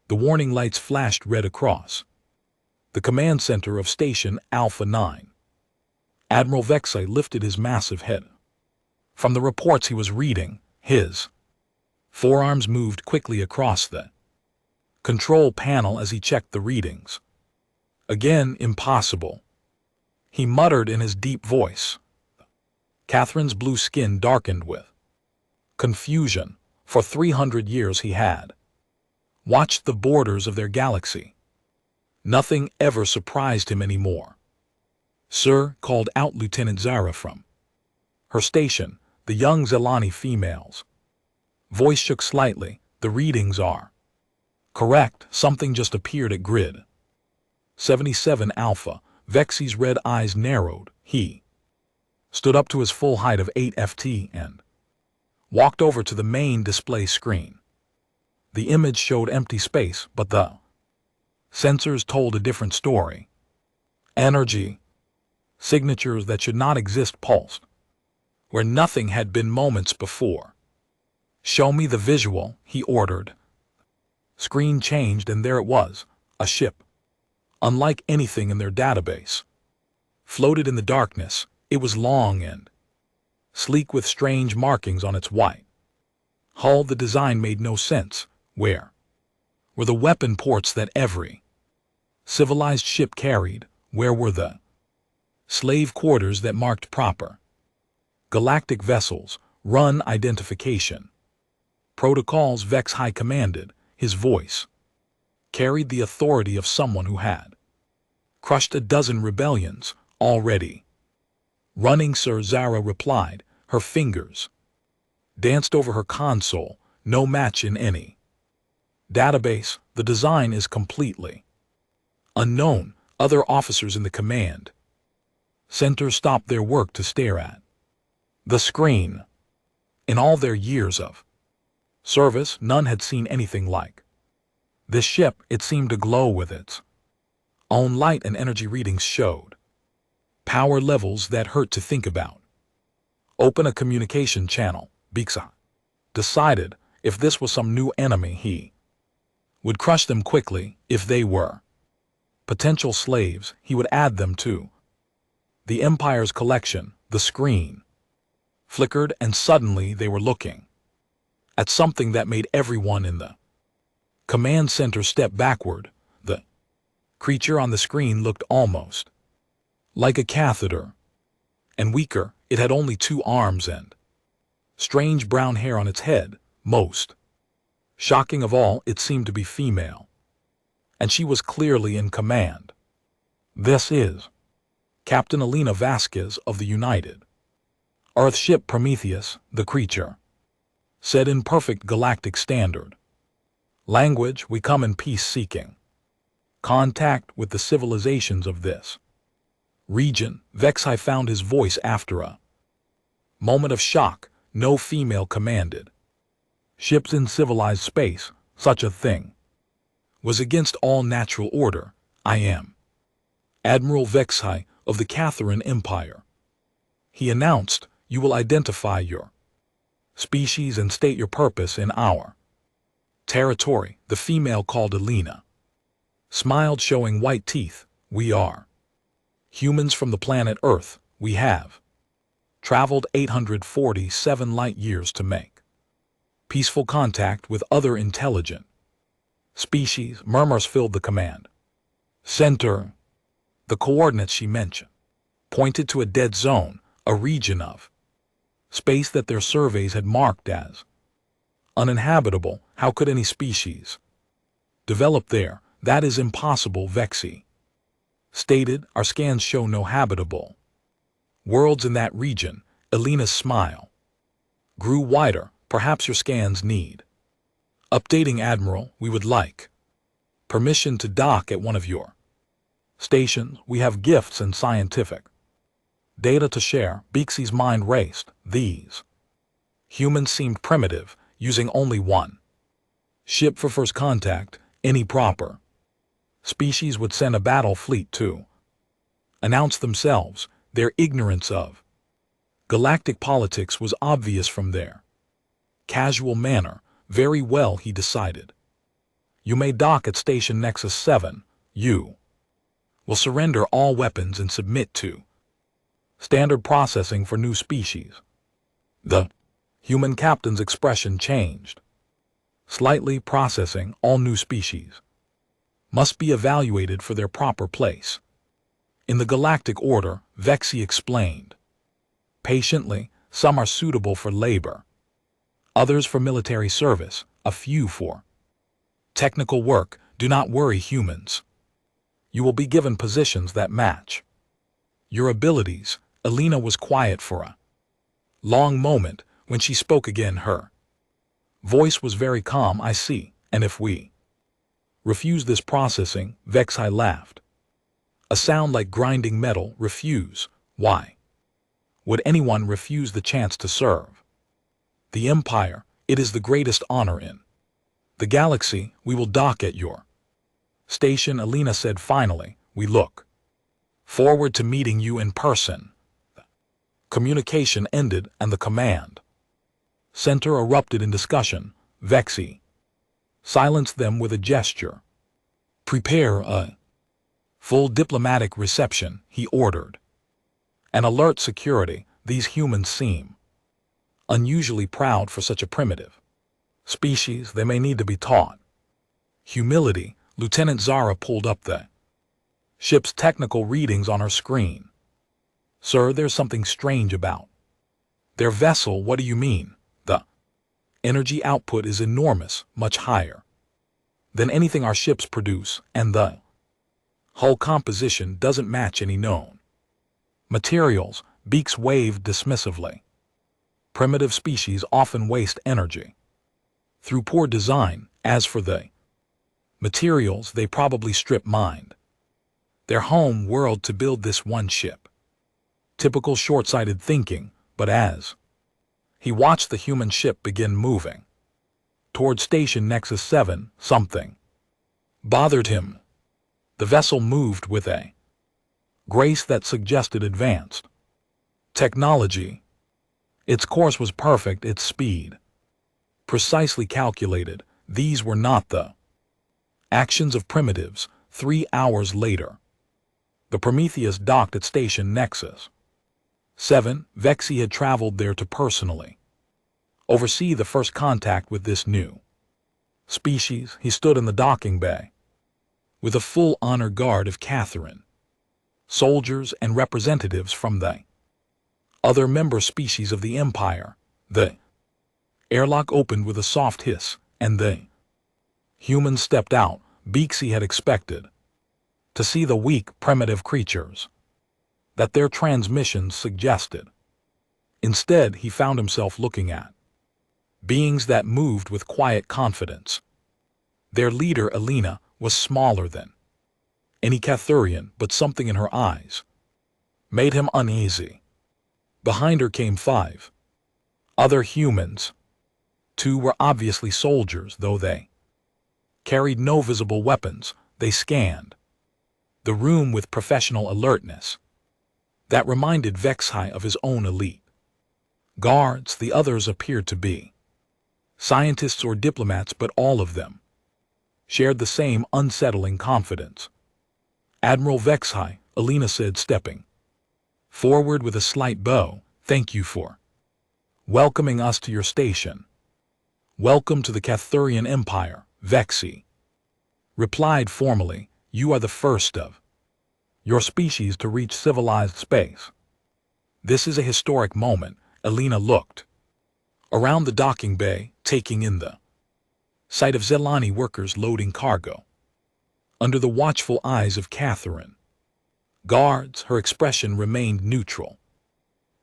The warning lights flashed red across the command center of Station Alpha 9. Admiral Vexai lifted his massive head. From the reports he was reading, his forearms moved quickly across the control panel as he checked the readings. Again, impossible. He muttered in his deep voice. Catherine's blue skin darkened with confusion. For 300 years he had watched the borders of their galaxy. Nothing ever surprised him anymore. "Sir," called out Lieutenant Zara from her station, the young Zelani female's voice shook slightly. "The readings are correct. Something just appeared at grid 77 Alpha." Vexy's red eyes narrowed. He stood up to his full height of 8 FT and walked over to the main display screen. The image showed empty space, but the sensors told a different story. Energy signatures that should not exist pulsed where nothing had been moments before. "Show me the visual," he ordered. Screen changed, and there it was, a ship. Unlike anything in their database. Floated in the darkness. It was long and sleek with strange markings on its white hull. The design made no sense. Where were the weapon ports that every civilized ship carried? Where were the slave quarters that marked proper galactic vessels? Run identification protocols. Vexai commanded. His voice carried the authority of someone who had crushed a dozen rebellions already. "Running, sir," Zara replied. Her fingers danced over her console. "No match in any database. The design is completely unknown." Other officers in the command center stopped their work to stare at the screen. In all their years of service, none had seen anything like this ship. It seemed to glow with its own light, and energy readings showed power levels that hurt to think about. "Open a communication channel," Bixia decided. If this was some new enemy, he would crush them quickly. If they were potential slaves, he would add them to the Empire's collection. The screen flickered, and suddenly they were looking at something that made everyone in the command center step backward. The creature on the screen looked almost like a catheter, and weaker. It had only 2 arms and strange brown hair on its head. Most shocking of all, it seemed to be female, and she was clearly in command. "This is Captain Elena Vasquez of the United Earth ship Prometheus," the creature said in perfect galactic standard language. "We come in peace, seeking contact with the civilizations of this region." Vexai found his voice after a moment of shock. "No female commanded ships in civilized space. Such a thing was against all natural order. I am Admiral Vexai of the Catherine Empire," he announced. "You will identify your species and state your purpose in our territory." The female, called Elena, smiled, showing white teeth. "We are humans from the planet Earth. We have traveled 847 light years to make peaceful contact with other intelligent species." Murmurs filled the command center. The coordinates she mentioned pointed to a dead zone, a region of space that their surveys had marked as uninhabitable. How could any species develop there? "That is impossible," Vexi stated. "Our scans show no habitable worlds in that region." Elena's smile grew wider. "Perhaps your scans need updating, Admiral. We would like permission to dock at one of your stations. We have gifts and scientific data to share." Beaksey's mind raced. These humans seemed primitive, using only one ship for first contact. Any proper species would send a battle fleet to announce themselves. Their ignorance of galactic politics was obvious from their casual manner. "Very well," he decided. You may dock at Station Nexus 7. You will surrender all weapons and submit to standard processing for new species. The human captain's expression changed. Slightly processing all new species must be evaluated for their proper place in the galactic order, Vexy explained. Patiently, some are suitable for labor, others for military service, a few for technical work. Do not worry, humans. You will be given positions that match your abilities. Alina was quiet for a long moment. When she spoke again, her voice was very calm. I see, and if we refuse this processing, Vexy laughed. A sound like grinding metal. Refuse? Why would anyone refuse the chance to serve the Empire? It is the greatest honor in the galaxy. We will dock at your station, Alina said finally. We look forward to meeting you in person. The communication ended and the command center erupted in discussion. Vexy silenced them with a gesture. Prepare a full diplomatic reception, he ordered. And alert security. These humans seem unusually proud for such a primitive species. They may need to be taught humility. Lieutenant Zara pulled up the ship's technical readings on her screen. Sir, there's something strange about their vessel. What do you mean? The energy output is enormous, much higher than anything our ships produce, and the hull composition doesn't match any known materials. Beaks waved dismissively. Primitive species often waste energy through poor design. As for the materials, they probably strip mined their home world to build this one ship. Typical short-sighted thinking. But as he watched the human ship begin moving toward Station Nexus 7, something bothered him. The vessel moved with a grace that suggested advanced technology. Its course was perfect, its speed precisely calculated. These were not the actions of primitives. 3 hours later, the Prometheus docked at Station Nexus 7. Vexy had traveled there to personally oversee the first contact with this new species. He stood in the docking bay with a full honor guard of Catherine, soldiers and representatives from the other member species of the Empire. The airlock opened with a soft hiss, and the humans stepped out. Beaksy had expected to see the weak, primitive creatures that their transmissions suggested. Instead, he found himself looking at beings that moved with quiet confidence. Their leader, Alina, was smaller than any Cathurian, but something in her eyes made him uneasy. Behind her came 5 other humans. 2 were obviously soldiers, though they carried no visible weapons. They scanned the room with professional alertness that reminded Vexy of his own elite guards. The others appeared to be scientists or diplomats, but all of them shared the same unsettling confidence. Admiral Vexy, Alina said, stepping forward with a slight bow. Thank you for welcoming us to your station. Welcome to the Cathurian Empire, Vexy replied formally. You are the first of your species to reach civilized space. This is a historic moment. Alina looked around the docking bay, taking in the sight of Zelani workers loading cargo under the watchful eyes of Catherine. Guards. Her expression remained neutral,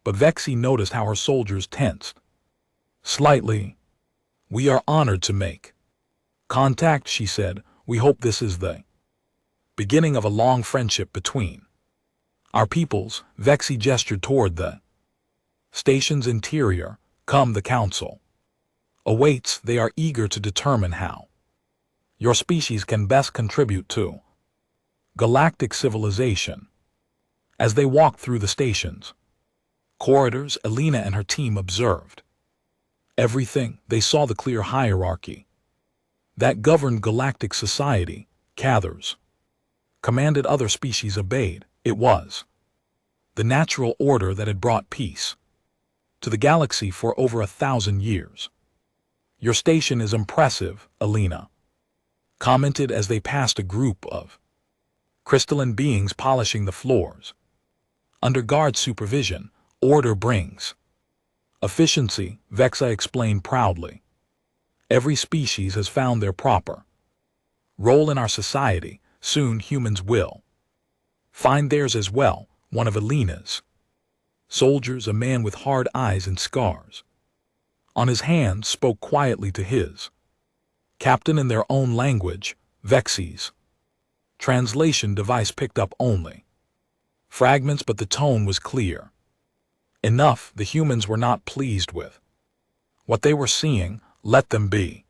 but Vexy noticed how her soldiers tensed slightly. We are honored to make contact, she said. We hope this is the beginning of a long friendship between our peoples. Vexy gestured toward the station's interior. Come, the council awaits. They are eager to determine how your species can best contribute to galactic civilization. As they walked through the station's corridors, Alina and her team observed everything. They saw the clear hierarchy that governed galactic society, Cathars commanded, other species obeyed. It was the natural order that had brought peace to the galaxy for over 1,000 years. "Your station is impressive," Alina commented as they passed a group of crystalline beings polishing the floors. "Under guard supervision, order brings efficiency," Vexai explained proudly. "Every species has found their proper role in our society. Soon humans will find theirs as well." One of Alina's soldiers, a man with hard eyes and scars on his hands, spoke quietly to his captain in their own language. Vexai's translation device picked up only fragments, but the tone was clear enough. The humans were not pleased with what they were seeing. Let them be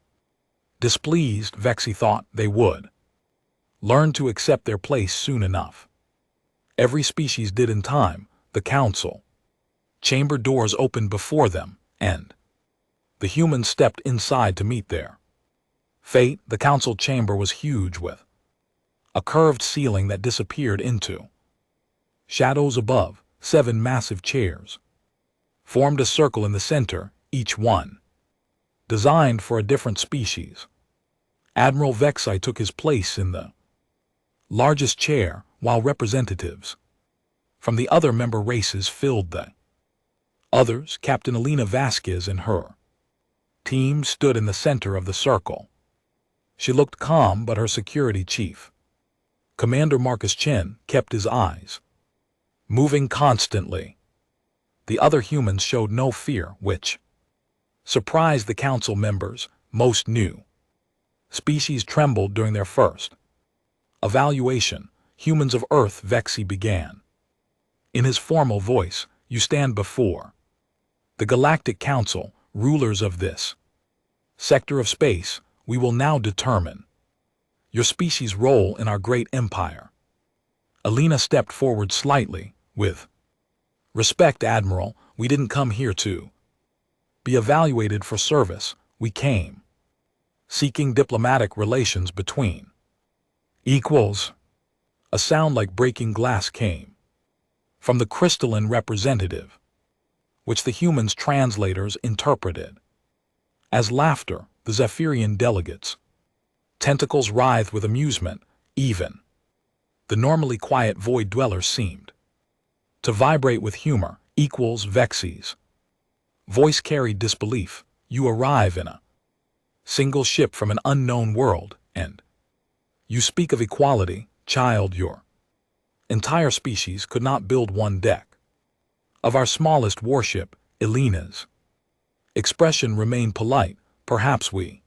displeased. Vexai thought they would learn to accept their place soon enough. Every species did in time. The council chamber doors opened before them, and the humans stepped inside to meet their fate. The council chamber was huge, with a curved ceiling that disappeared into shadows above. 7 massive chairs formed a circle in the center, each one designed for a different species. Admiral Vexai took his place in the largest chair, while representatives from the other member races filled the others. Captain Alina Vasquez and her team stood in the center of the circle. She looked calm, but her security chief, Commander Marcus Chen, kept his eyes moving constantly. The other humans showed no fear, which surprised the council members. Most new species trembled during their first evaluation. "Humans of Earth," Vexai began in his formal voice, "you stand before the Galactic Council, rulers of this sector of space. We will now determine your species' role in our great empire." Alina stepped forward slightly. "With respect, Admiral, we didn't come here to be evaluated for service. We came seeking diplomatic relations between equals." A sound like breaking glass came from the crystalline representative, which the humans' translators interpreted as laughter. The Zephyrian delegates' tentacles writhed with amusement. Even the normally quiet void dwellers seemed to vibrate with humor. Vexai's voice carried disbelief. "You arrive in a single ship from an unknown world, and you speak of equality. Child, your entire species could not build one deck of our smallest warship." Alina's expression remained polite. "Perhaps we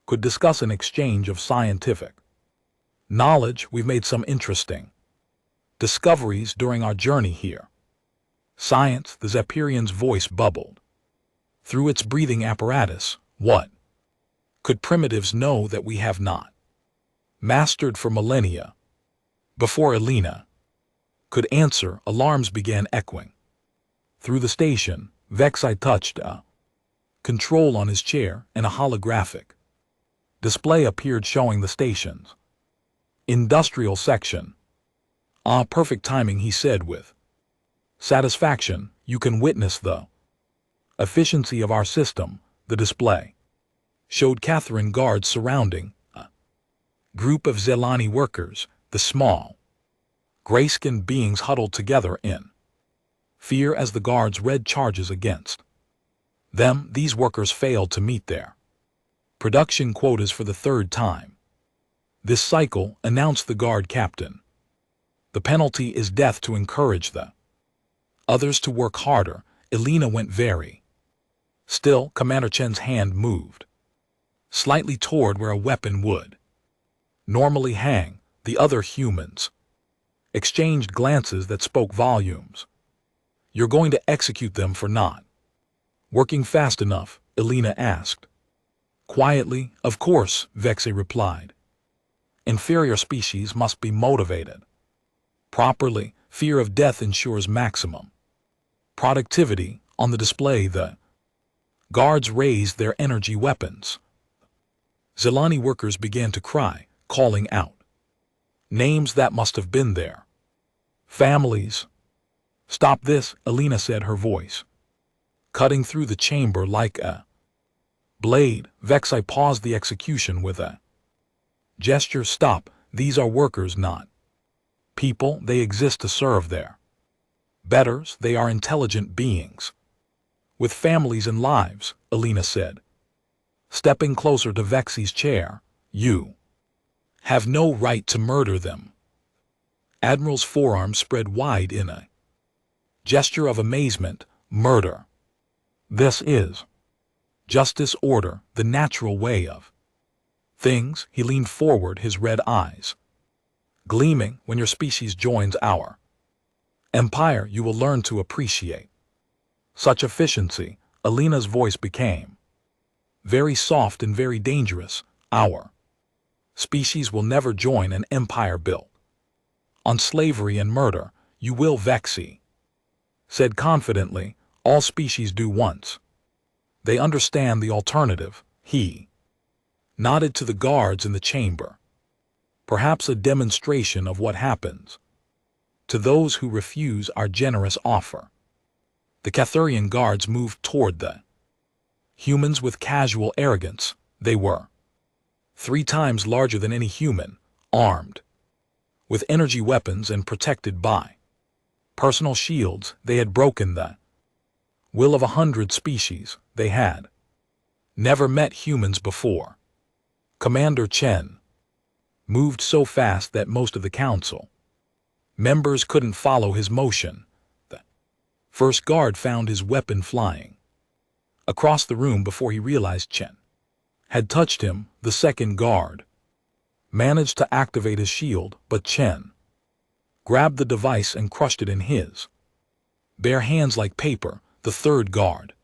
could discuss an exchange of scientific knowledge. We've made some interesting discoveries during our journey here." "Science," the Zephyrian's voice bubbled through its breathing apparatus. "What could primitives know that we have not mastered for millennia?" Before Alina could answer, alarms began echoing through the station. Vexai touched a control on his chair, and a holographic display appeared showing the station's industrial section. "Ah, perfect timing," he said with satisfaction. "You can witness the efficiency of our system." The display showed Catherine guards surrounding a group of Zelani workers. The small, gray-skinned beings huddled together in fear as the guards read charges against them. These workers failed to meet their production quotas for the 3rd time this cycle, announced the guard captain. "The penalty is death to encourage the others to work harder." Alina went very still. Commander Chen's hand moved slightly toward where a weapon would normally hang. The other humans exchanged glances that spoke volumes. "You're going to execute them for not working fast enough?" Alina asked quietly. "Of course," Vexai replied. "Inferior species must be motivated properly. Fear of death ensures maximum productivity." On the display, the guards raised their energy weapons. Zelani workers began to cry, calling out. Names that must have been there. Families. Stop this, Alina said, her voice cutting through the chamber like a blade. Vexai paused the execution with a gesture. Stop, these are workers, not people. They exist to serve their betters. They are intelligent beings with families and lives, Alina said, stepping closer to Vexai's chair. You have no right to murder them. Admiral's forearm spread wide in a gesture of amazement. Murder. This is justice, order, the natural way of things. He leaned forward, his red eyes gleaming. When your species joins our empire, you will learn to appreciate such efficiency. Alina's voice became very soft and very dangerous. Our species will never join an empire built on slavery and murder. You will, Vexai said confidently. All species do once they understand the alternative. He nodded to the guards in the chamber. Perhaps a demonstration of what happens to those who refuse our generous offer. The Cathurian guards moved toward the humans with casual arrogance. They were 3 times larger than any human, armed with energy weapons and protected by personal shields. They had broken the will of 100 species. They had never met humans before. Commander Chen moved so fast that most of the council members couldn't follow his motion. The first guard found his weapon flying across the room before he realized Chen had touched him. The second guard managed to activate his shield, but Chen grabbed the device and crushed it in his bare hands like paper. The third guard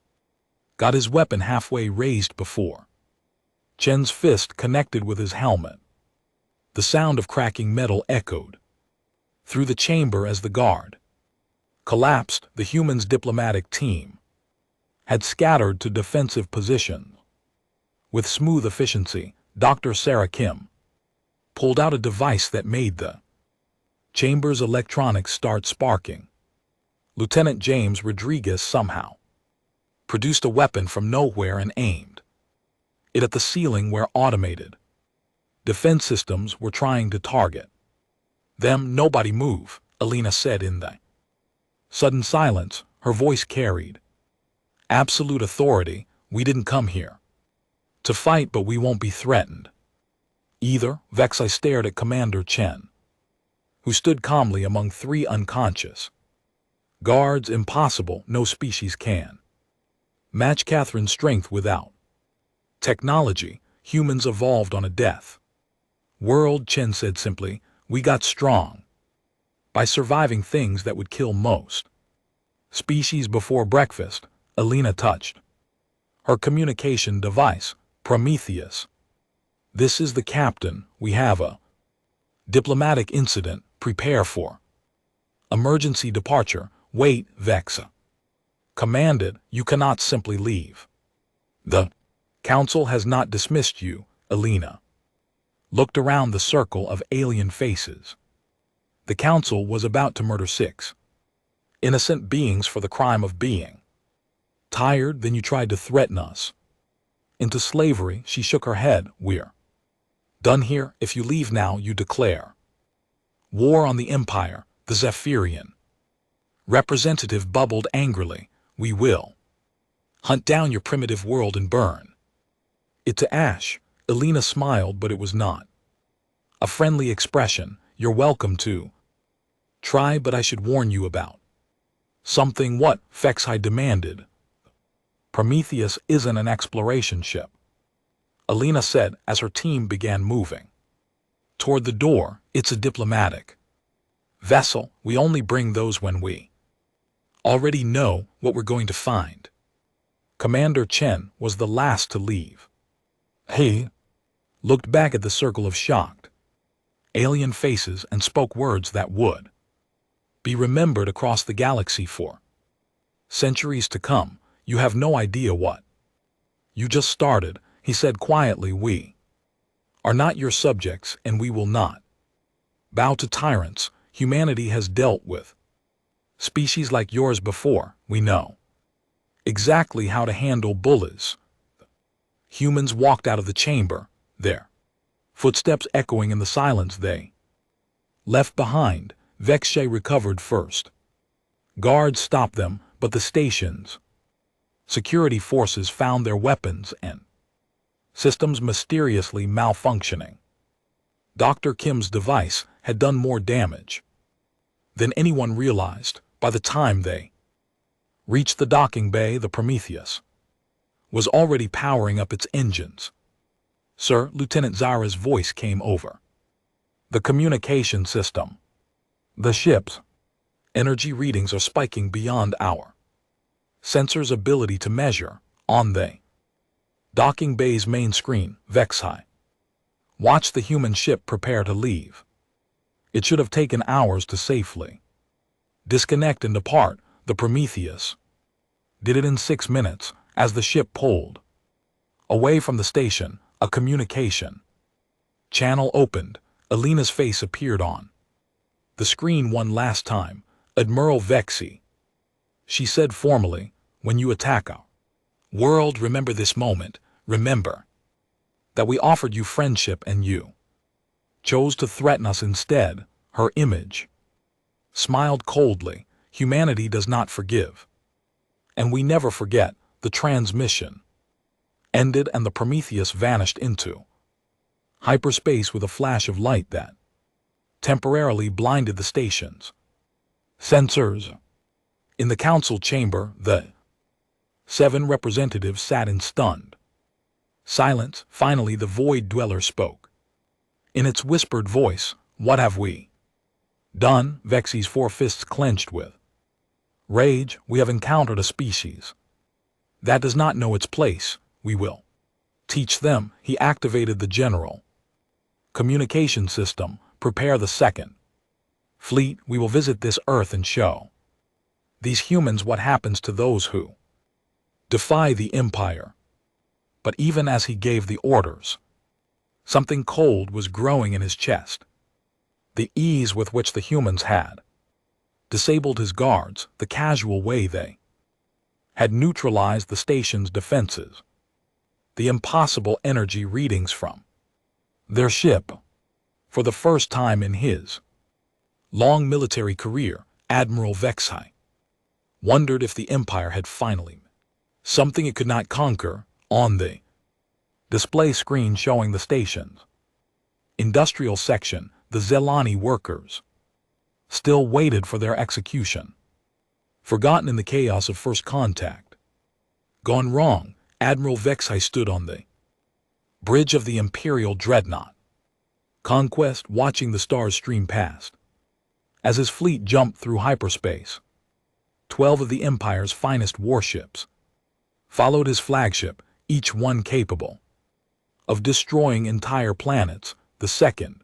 got his weapon halfway raised before Chen's fist connected with his helmet. The sound of cracking metal echoed through the chamber as the guard collapsed. The humans' diplomatic team had scattered to defensive positions. With smooth efficiency, Dr. Sarah Kim pulled out a device that made the chamber's electronics start sparking. Lieutenant James Rodriguez somehow produced a weapon from nowhere and aimed it at the ceiling where automated defense systems were trying to target them. Nobody move, Alina said in the sudden silence. Her voice carried absolute authority. We didn't come here to fight, but we won't be threatened either. Vexai stared at Commander Chen, who stood calmly among 3 unconscious guards. Impossible. No species can match Catherine's strength without technology. Humans evolved on a death world, Chen said simply. We got strong by surviving things that would kill most species. Before breakfast, Alina touched her communication device. Prometheus, this is the captain. We have a diplomatic incident. Prepare for emergency departure. Wait, Vexai commanded. You cannot simply leave. The council has not dismissed you. Alina looked around the circle of alien faces. The council was about to murder 6 innocent beings for the crime of being tired. Then you tried to threaten us into slavery. She shook her head. We're done here. If you leave now, you declare war on the Empire. The Zephyrian representative bubbled angrily. We will hunt down your primitive world and burn it to ash. Alina smiled, but it was not a friendly expression. You're welcome to try, but I should warn you about something. What? Vexai demanded. Prometheus isn't an exploration ship, Alina said as her team began moving toward the door. It's a diplomatic vessel. We only bring those when we already know what we're going to find. Commander Chen was the last to leave. He looked back at the circle of shocked alien faces and spoke words that would be remembered across the galaxy for centuries to come. You have no idea what you just started, he said quietly. We are not your subjects, and we will not bow to tyrants humanity has dealt with. Species like yours before, we know exactly how to handle bullies. Humans walked out of the chamber, their footsteps echoing in the silence they left behind. Vexay recovered first. Guards stopped them, but the station's security forces found their weapons and systems mysteriously malfunctioning. Dr. Kim's device had done more damage than anyone realized. By the time they reached the docking bay, the Prometheus was already powering up its engines. Sir, Lieutenant Zara's voice came over the communication system. The ship's energy readings are spiking beyond our sensors' ability to measure. On the docking bay's main screen, Vexay watched the human ship prepare to leave. It should have taken hours to safely disconnect and depart. The Prometheus did it in 6 minutes. As the ship pulled away from the station, a communication channel opened. Alina's face appeared on the screen one last time. Admiral Vexay, she said formally, when you attack our world, remember this moment. Remember that we offered you friendship and you chose to threaten us instead. Her image smiled coldly. Humanity does not forgive, and we never forget. The transmission ended and the Prometheus vanished into hyperspace with a flash of light that temporarily blinded the station's sensors. In the council chamber, the 7 representatives sat in stunned silence. Finally, the Void Dweller spoke. In its whispered voice, what have we done? Vexay's 4 fists clenched with rage. We have encountered a species that does not know its place. We will teach them. He activated the general communication system. Prepare the second fleet. We will visit this Earth and show these humans what happens to those who defy the Empire. But even as he gave the orders, something cold was growing in his chest. The ease with which the humans had disabled his guards, the casual way they had neutralized the station's defenses, the impossible energy readings from their ship. For the first time in his long military career, Admiral Vexay wondered if the Empire had finally something it could not conquer. On the display screen showing the station's industrial section, the Zelani workers still waited for their execution, forgotten in the chaos of first contact. Gone wrong. Admiral Vexay stood on the bridge of the Imperial Dreadnought Conquest, watching the stars stream past. As his fleet jumped through hyperspace, 12 of the Empire's finest warships followed his flagship, each one capable of destroying entire planets. The second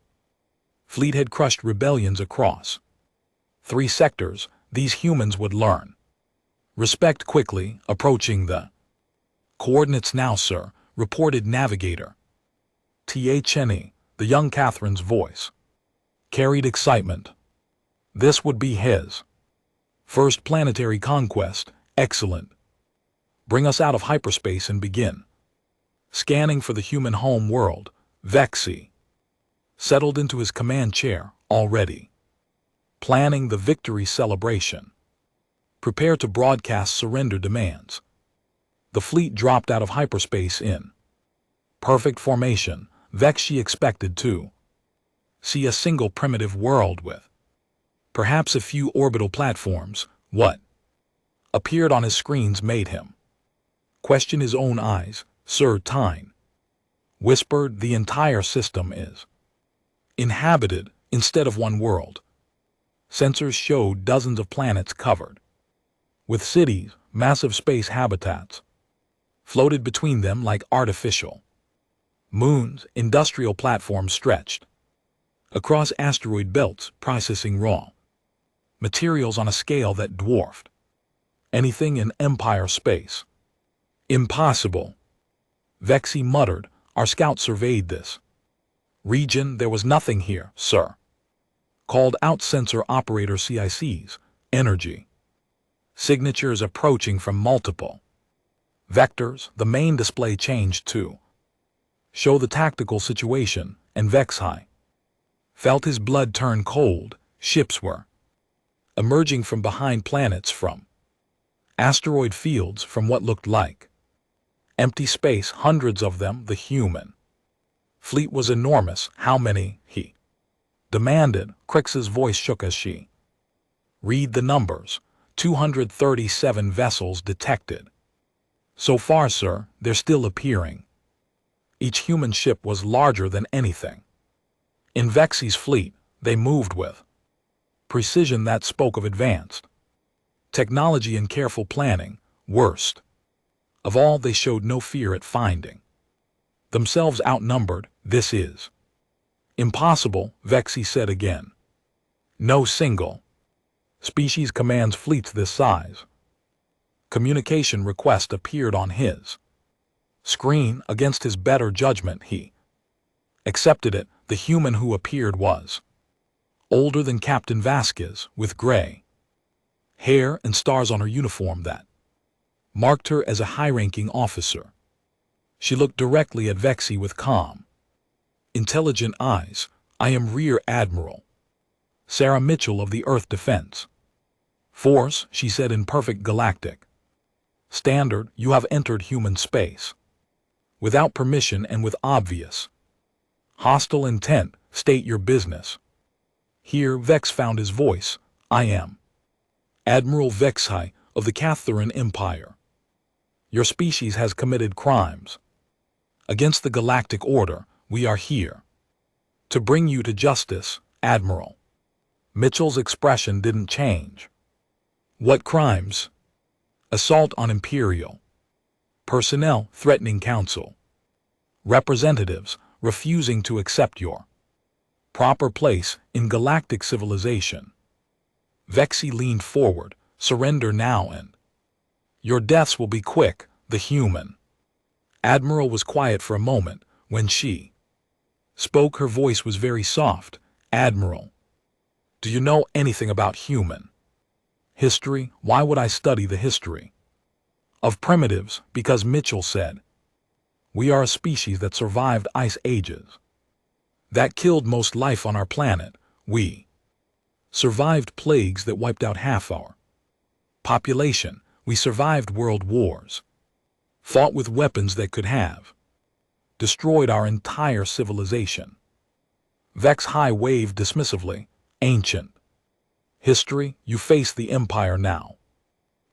fleet had crushed rebellions across 3 sectors. These humans would learn respect quickly. Approaching the coordinates now, sir, reported Navigator T.A. Cheney. The young Catherine's voice carried excitement. This would be his first planetary conquest. Excellent. Bring us out of hyperspace and begin scanning for the human home world. Vexay settled into his command chair, already planning the victory celebration. Prepare to broadcast surrender demands. The fleet dropped out of hyperspace in perfect formation. Vexay expected to see a single primitive world with perhaps a few orbital platforms. What appeared on his screens made him question his own eyes. Sir Tyne whispered, the entire system is inhabited instead of one world. Sensors showed dozens of planets covered with cities. Massive space habitats floated between them like artificial moons. Industrial platforms stretched across asteroid belts, processing raw materials on a scale that dwarfed anything in Empire space. Impossible, Vexay muttered. Our scout surveyed this Region, there was nothing here, sir. Called out sensor operator CICs. Energy. Signatures approaching from multiple vectors. The main display changed to show the tactical situation, and Vexai felt his blood turn cold. Ships were emerging from behind planets, from asteroid fields, from what looked like empty space, hundreds of them. The human fleet was enormous. How many? He demanded. Crix's voice shook as she read the numbers. 237 vessels detected. So far, sir, they're still appearing. Each human ship was larger than anything in Vexy's fleet. They moved with precision that spoke of advanced technology and careful planning. Worst of all, they showed no fear at finding themselves outnumbered. This is impossible, Vexy said again. No single species commands fleets this size. Communication request appeared on his screen. Against his better judgment, he accepted it. The human who appeared was older than Captain Vasquez, with gray hair and stars on her uniform that marked her as a high-ranking officer. She looked directly at Vexy with calm, intelligent eyes. I am Rear Admiral Sarah Mitchell of the Earth Defense Force, she said in perfect galactic standard. You have entered human space without permission and with obvious hostile intent. State your business. Here Vex found his voice. I am Admiral Vexai of the Catharan Empire. Your species has committed crimes against the galactic order. We are here to bring you to justice, Admiral. Mitchell's expression didn't change. What crimes? Assault on Imperial personnel, threatening Council representatives, refusing to accept your proper place in galactic civilization. Vexy leaned forward. Surrender now and your deaths will be quick. The human Admiral was quiet for a moment. When she spoke, her voice was very soft. Admiral, do you know anything about human history? Why would I study the history of primitives? Because Mitchell said we are a species that survived ice ages that killed most life on our planet. We survived plagues that wiped out half our population. We survived world wars, fought with weapons that could have destroyed our entire civilization. Vex High waved dismissively. Ancient history, you face the Empire now.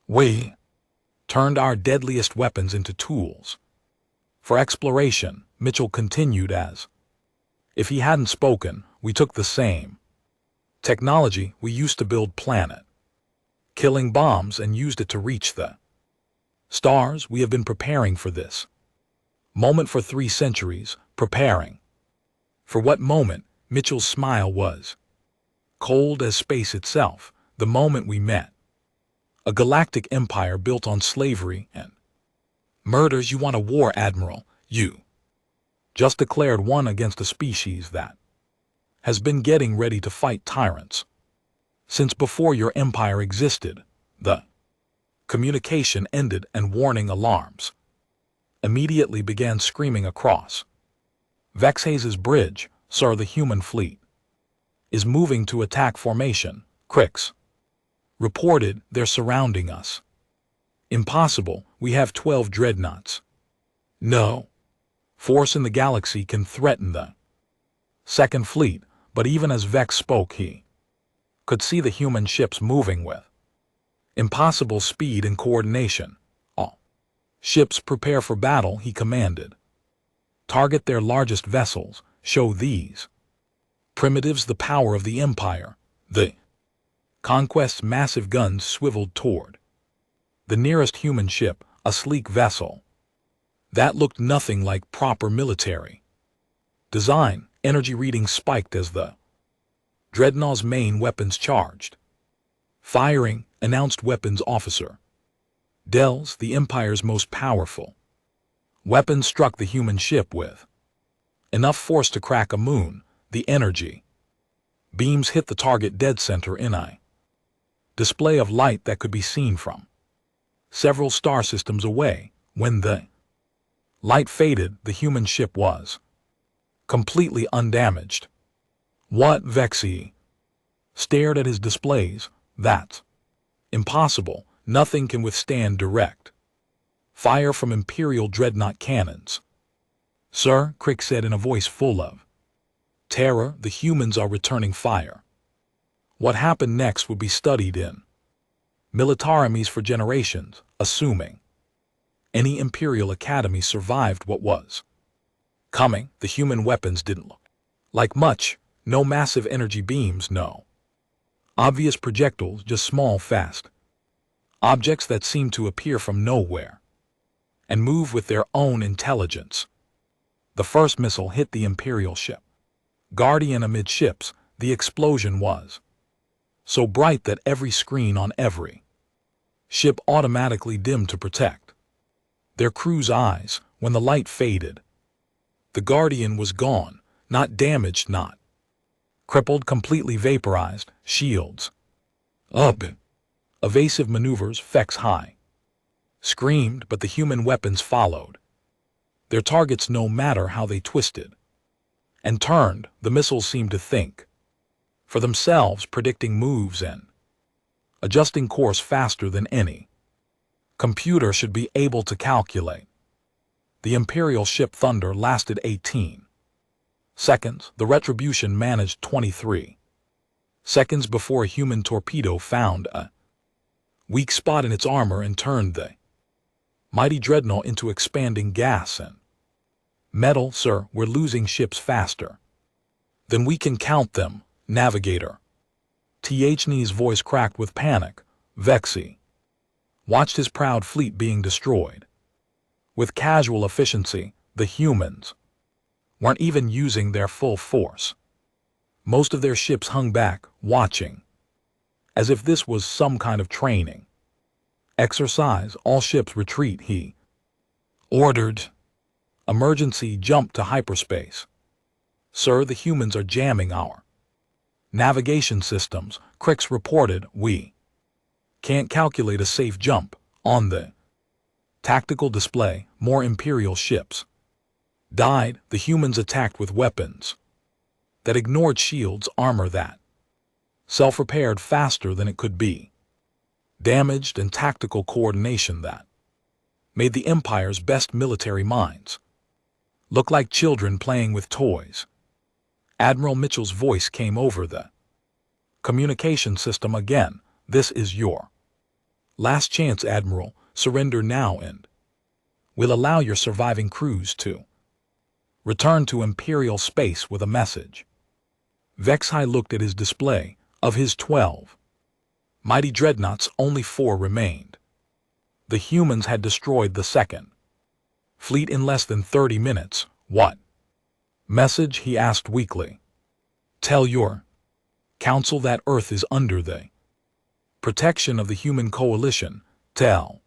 We turned our deadliest weapons into tools for exploration. Mitchell continued as if he hadn't spoken. We took the same technology we used to build planet killing bombs and used it to reach the stars. We have been preparing for this moment for 3 centuries. Preparing for what moment? Mitchell's smile was cold as space itself. The moment we met. A galactic empire built on slavery and murders. You want a war, Admiral? You just declared one against a species that has been getting ready to fight tyrants since before your empire existed. The communication ended and warning alarms immediately began screaming across Vexhaze's bridge. Sir, the human fleet is moving to attack formation. Crix reported. They're surrounding us. Impossible. We have 12 dreadnoughts. No force in the galaxy can threaten the Second Fleet. But even as Vex spoke, he could see the human ships moving with impossible speed and coordination. All ships prepare for battle, he commanded. Target their largest vessels. Show these primitives the power of the Empire. The Conquest's massive guns swiveled toward the nearest human ship, a sleek vessel that looked nothing like proper military design. Energy readings spiked as the Dreadnought's main weapons charged. Firing, announced weapons officer. Dells, the Empire's most powerful weapons, struck the human ship with Enough force to crack a moon. The energy beams hit the target dead center in a display of light that could be seen from several star systems away. When the light faded, the human ship was completely undamaged. What? Vexi stared at his displays. That's impossible. Nothing can withstand direct fire from Imperial dreadnought cannons. Sir, Crick said in a voice full of terror, the humans are returning fire. What happened next would be studied in militaremies for generations, assuming any Imperial Academy survived what was coming. The human weapons didn't look like much. No massive energy beams, no obvious projectiles, just small, fast objects that seemed to appear from nowhere and move with their own intelligence. The first missile hit the Imperial ship Guardian amidships. The explosion was so bright that every screen on every ship automatically dimmed to protect their crew's eyes. When the light faded, the Guardian was gone, not damaged, not crippled, completely vaporized. Shields up. Evasive maneuvers. Vex High screamed, but the human weapons followed their targets no matter how they twisted and turned. The missiles seemed to think for themselves, predicting moves and adjusting course faster than any computer should be able to calculate. The Imperial ship Thunder lasted 18 seconds. The Retribution managed 23 seconds before a human torpedo found a weak spot in its armor and turned the mighty dreadnought into expanding gas and metal. Sir, we're losing ships faster than we can count them. Navigator Thn's voice cracked with panic. Vexi watched his proud fleet being destroyed with casual efficiency. The humans weren't even using their full force. Most of their ships hung back, watching, as if this was some kind of training exercise. All ships retreat, he ordered. Emergency jump to hyperspace. Sir, the humans are jamming our navigation systems. Crix reported. We can't calculate a safe jump. On the tactical display, more Imperial ships died. The humans attacked with weapons that ignored shields, armor that self-repaired faster than it could be damaged, and tactical coordination that made the Empire's best military minds look like children playing with toys. Admiral Mitchell's voice came over the communication system again. This is your last chance, Admiral. Surrender now and we'll allow your surviving crews to return to Imperial space with a message. Vexi looked at his display. Of his 12 mighty dreadnoughts, only 4 remained. The humans had destroyed the second fleet in less than 30 minutes. What message? He asked weakly. Tell your council that Earth is under the protection of the human coalition. Tell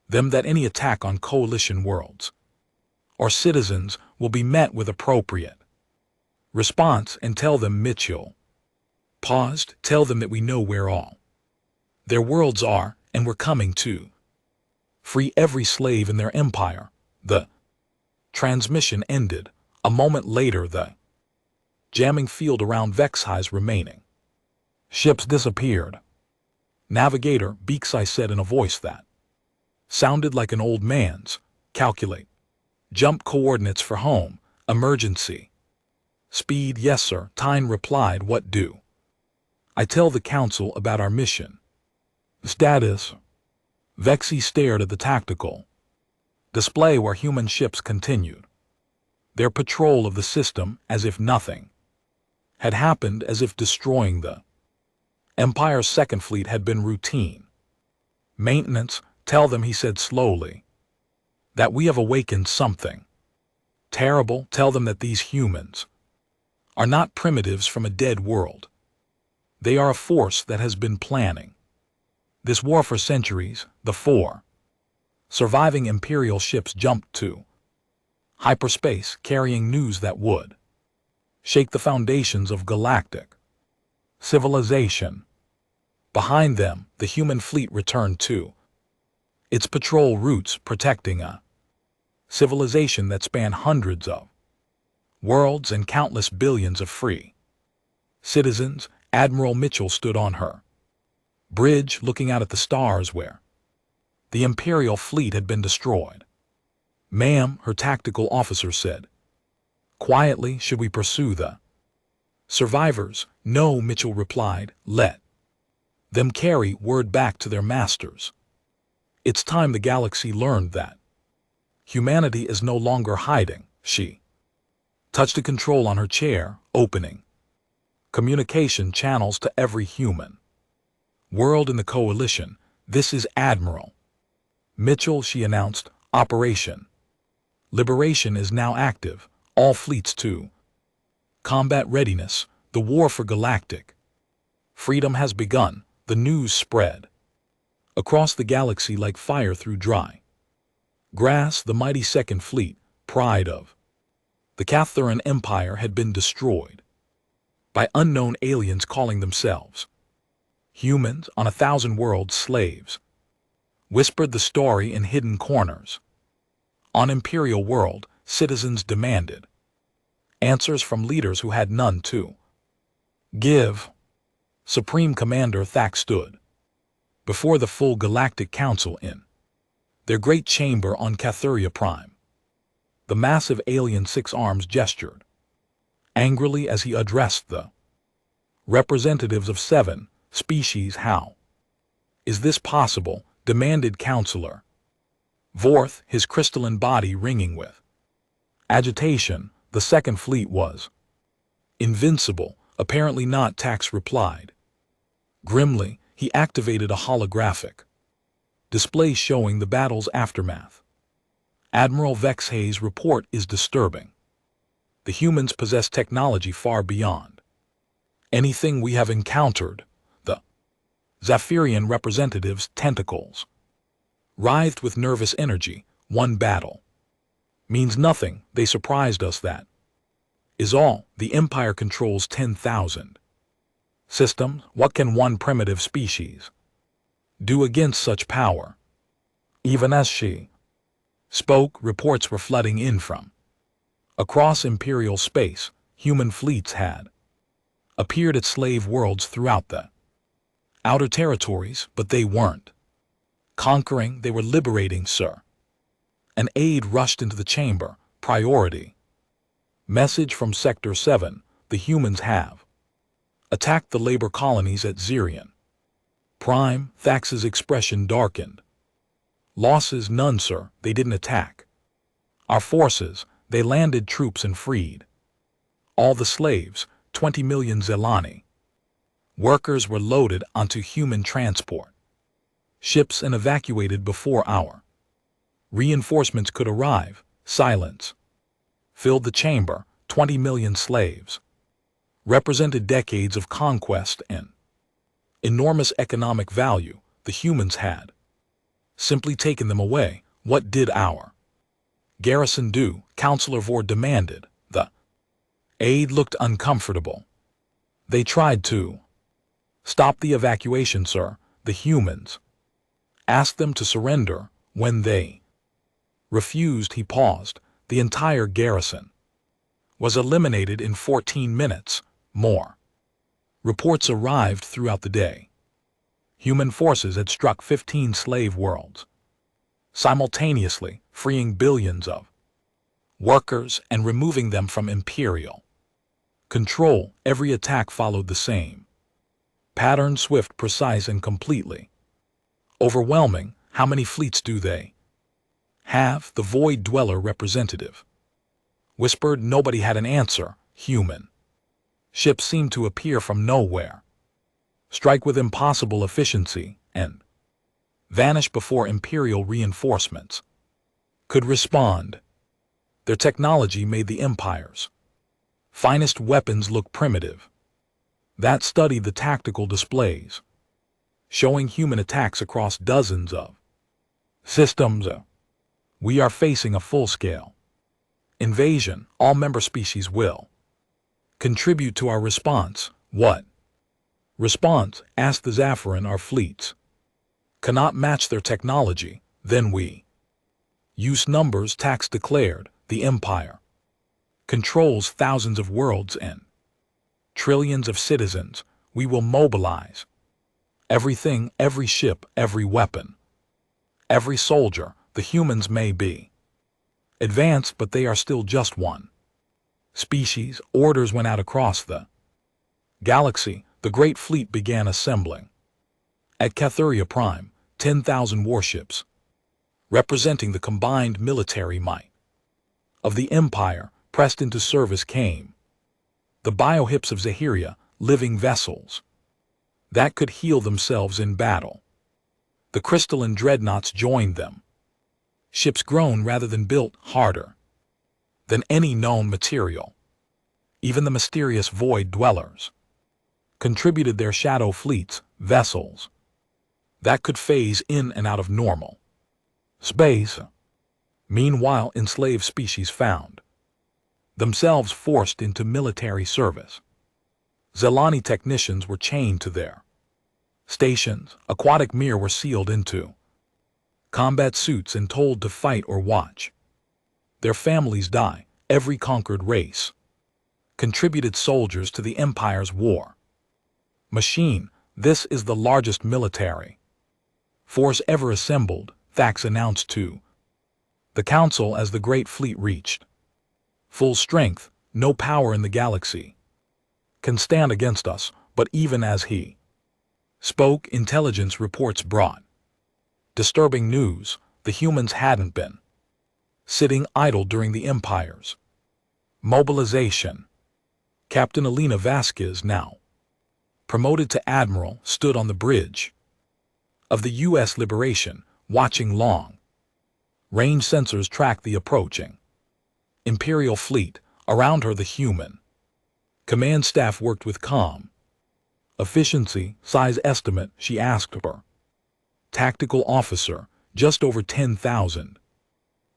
them that any attack on coalition worlds or citizens will be met with appropriate response. And tell them Mitchell paused. Tell them that we know where all their worlds are, and we're coming to free every slave in their empire. The transmission ended. A moment later, the jamming field around Vexi's remaining ships disappeared. Navigator, Beaksai said in a voice that sounded like an old man's. Calculate jump coordinates for home. Emergency speed. Yes, sir. Tyne replied. What do I tell the council about our mission? Status. Vexi stared at the tactical display where human ships continued their patrol of the system as if nothing had happened, as if destroying the Empire's second fleet had been routine maintenance. Tell them, he said slowly, that we have awakened something terrible. Tell them that these humans are not primitives from a dead world. They are a force that has been planning this war for centuries. The 4 surviving Imperial ships jumped to hyperspace carrying news that would shake the foundations of galactic civilization. Behind them, the human fleet returned to its patrol routes, protecting a civilization that spanned hundreds of worlds and countless billions of free citizens. Admiral Mitchell stood on her bridge looking out at the stars where the Imperial fleet had been destroyed. "Ma'am," her tactical officer said quietly, "should we pursue the survivors?" "No," Mitchell replied, "let them carry word back to their masters. It's time the galaxy learned that humanity is no longer hiding." She touched a control on her chair, opening communication channels to every human world in the coalition. "This is Admiral Mitchell," she announced. "Operation Liberation is now active. All fleets to combat readiness. The war for galactic freedom has begun." The news spread across the galaxy like fire through dry grass. The mighty Second Fleet, pride of the Catharan Empire, had been destroyed by unknown aliens calling themselves humans on 1,000 worlds. Slaves whispered the story in hidden corners. On Imperial world, citizens demanded answers from leaders who had none to give. Supreme Commander Thack stood before the full Galactic Council in their great chamber on Cathuria Prime. The massive alien six arms gestured angrily as he addressed the representatives of 7 species. "How is this possible?" demanded Counselor Vorth, his crystalline body ringing with agitation. "The Second Fleet was invincible." "Apparently not," Tax replied. Grimly, he activated a holographic display showing the battle's aftermath. "Admiral Vexhay's report is disturbing. The humans possess technology far beyond anything we have encountered." The Zephyrian representative's tentacles writhed with nervous energy. "One battle means nothing. They surprised us, that is all. The Empire controls 10,000 systems. What can one primitive species do against such power?" Even as she spoke, reports were flooding in from across Imperial space. Human fleets had appeared at slave worlds throughout the outer territories, but they weren't conquering, they were liberating, sir. An aide rushed into the chamber. "Priority message from Sector 7. The humans have attacked the labor colonies at Zirian Prime." Thax's expression darkened. "Losses? None, sir. They didn't attack our forces. They landed troops and freed all the slaves. 20 million Zelani workers were loaded onto human transport ships and evacuated before our reinforcements could arrive." Silence filled the chamber. 20 million slaves represented decades of conquest and enormous economic value. The humans had simply taken them away. "What did our garrison do?" Counselor Vord demanded. The aide looked uncomfortable. "They tried to stop the evacuation, sir. The humans asked them to surrender. When they refused," he paused, "the entire garrison was eliminated in 14 minutes. More reports arrived throughout the day. Human forces had struck 15 slave worlds simultaneously, freeing billions of workers and removing them from Imperial control. Every attack followed the same pattern: swift, precise, and completely overwhelming. "How many fleets do they have?" the Void Dweller representative whispered. Nobody had an answer. Human ships seemed to appear from nowhere, strike with impossible efficiency, and vanish before Imperial reinforcements could respond. Their technology made the Empire's finest weapons look primitive. That studied the tactical displays, showing human attacks across dozens of systems. "We are facing a full-scale Invasion, all member species will contribute to our response. What? Response, asked the Zaffirin. Our fleets cannot match their technology, then we use numbers. Tax declared. The Empire controls thousands of worlds and trillions of citizens. We will mobilize everything, every ship, every weapon, every soldier. The humans may be advanced, but they are still just one species. Orders went out across the galaxy. The Great Fleet began assembling. At Cathuria Prime, 10,000 warships, representing the combined military might of the Empire, pressed into service. Came the biohips of Zahiria, living vessels that could heal themselves in battle. The crystalline dreadnoughts joined them. Ships grown rather than built, harder than any known material. Even the mysterious void dwellers contributed their shadow fleets, vessels that could phase in and out of normal space. Meanwhile, enslaved species found themselves forced into military service. Zelani technicians were chained to their stations. Aquatic Mir were sealed into combat suits and told to fight or watch their families die. Every conquered race contributed soldiers to the Empire's war machine. This is the largest military force ever assembled, Thax announced to the Council as the Great Fleet reached full strength. No power in the galaxy can stand against us. But even as he spoke, intelligence reports brought disturbing news. The humans hadn't been sitting idle during the Empire's mobilization. Captain Elena Vasquez, now promoted to Admiral, stood on the bridge of the U.S. Liberation, watching long range sensors track the approaching Imperial fleet. Around her, the human command staff worked with calm efficiency. Size estimate, she asked her tactical officer. Just over 10,000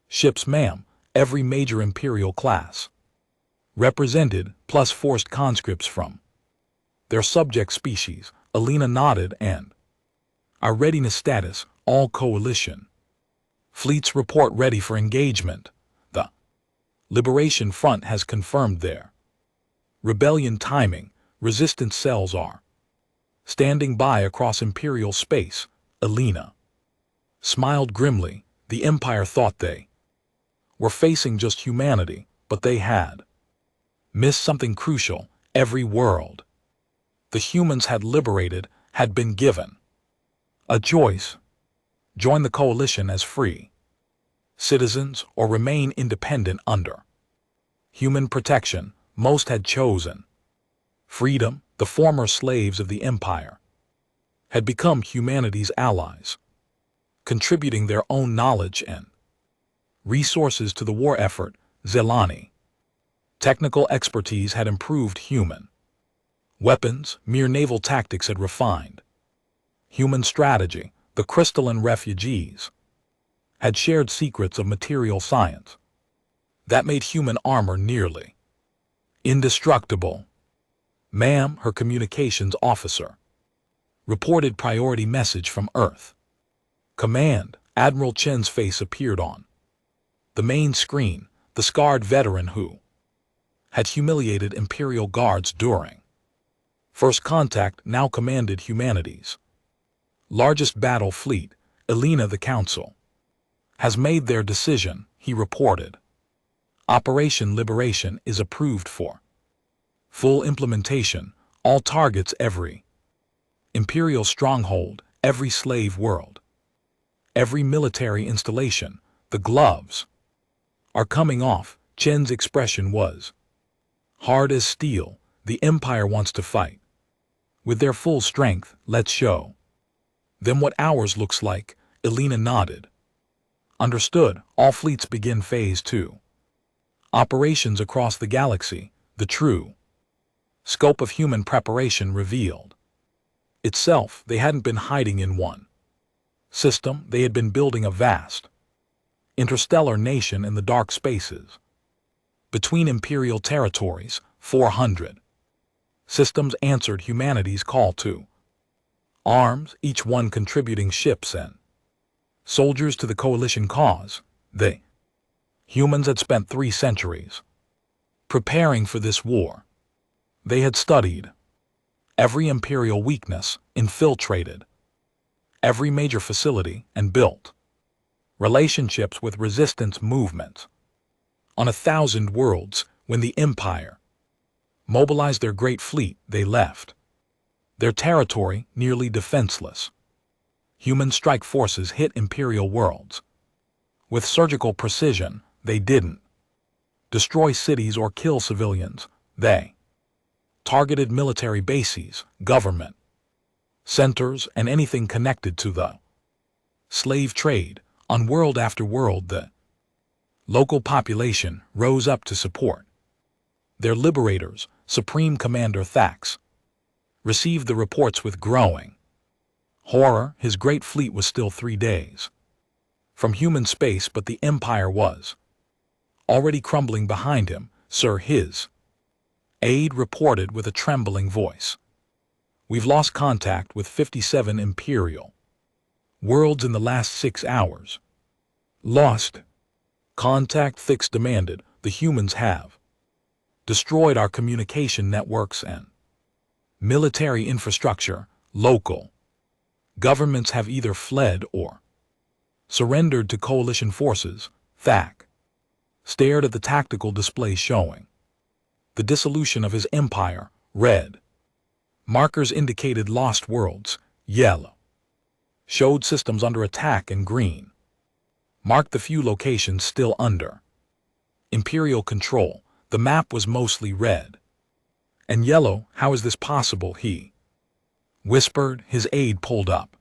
ships, ma'am. Every major Imperial class represented, plus forced conscripts from their subject species. Elena nodded. And our readiness status, all coalition fleets report ready for engagement. The Liberation Front has confirmed their rebellion timing. Resistance cells are standing by across Imperial space. Elena smiled grimly. The Empire thought they were facing just humanity, but they had missed something crucial. Every world the humans had liberated had been given a choice: join the coalition as free citizens or remain independent under human protection. Most had chosen freedom. The former slaves of the Empire had become humanity's allies, contributing their own knowledge and resources to the war effort. Zelani technical expertise had improved human weapons. Mere naval tactics had refined human strategy. The crystalline refugees had shared secrets of material science that made human armor nearly indestructible. Ma'am, her communications officer reported priority message from Earth Command. Admiral Chen's face appeared on the main screen. The scarred veteran who had humiliated Imperial guards during First Contact now commanded humanity's largest battle fleet. Elena, the Council has made their decision, he reported. Operation Liberation is approved for full implementation. All targets, every Imperial stronghold, every slave world, every military installation. The gloves are coming off. Chen's expression was hard as steel. The Empire wants to fight with their full strength. Let's show them what ours looks like. Elena nodded. Understood. All fleets begin Phase 2 operations across the galaxy. The true scope of human preparation revealed itself. They hadn't been hiding in one system. They had been building a vast interstellar nation in the dark spaces. Between imperial territories, 400 systems answered humanity's call to arms, each one contributing ships and soldiers to the coalition cause. The humans had spent 3 centuries preparing for this war. They had studied every imperial weakness, infiltrated every major facility, and built relationships with resistance movements. On 1,000 worlds, when the Empire mobilized their great fleet, they left their territory nearly defenseless. Human strike forces hit imperial worlds. With surgical precision, they didn't destroy cities or kill civilians. They targeted military bases, government centers, and anything connected to the slave trade. On world after world, the local population rose up to support their liberators. Supreme Commander Thax received the reports with growing horror. His great fleet was still 3 days from human space, but the Empire was already crumbling behind him. Sir, his aide reported with a trembling voice, "We've lost contact with 57 Imperial worlds in the last 6 hours. Lost contact," Thix demanded. "The humans have destroyed our communication networks and military infrastructure. Local governments have either fled or surrendered to coalition forces." Thak stared at the tactical display showing the dissolution of his empire. Red markers indicated lost worlds. Yellow showed systems under attack, and green marked the few locations still under imperial control. The map was mostly red and yellow. "How is this possible?" he whispered. His aide pulled up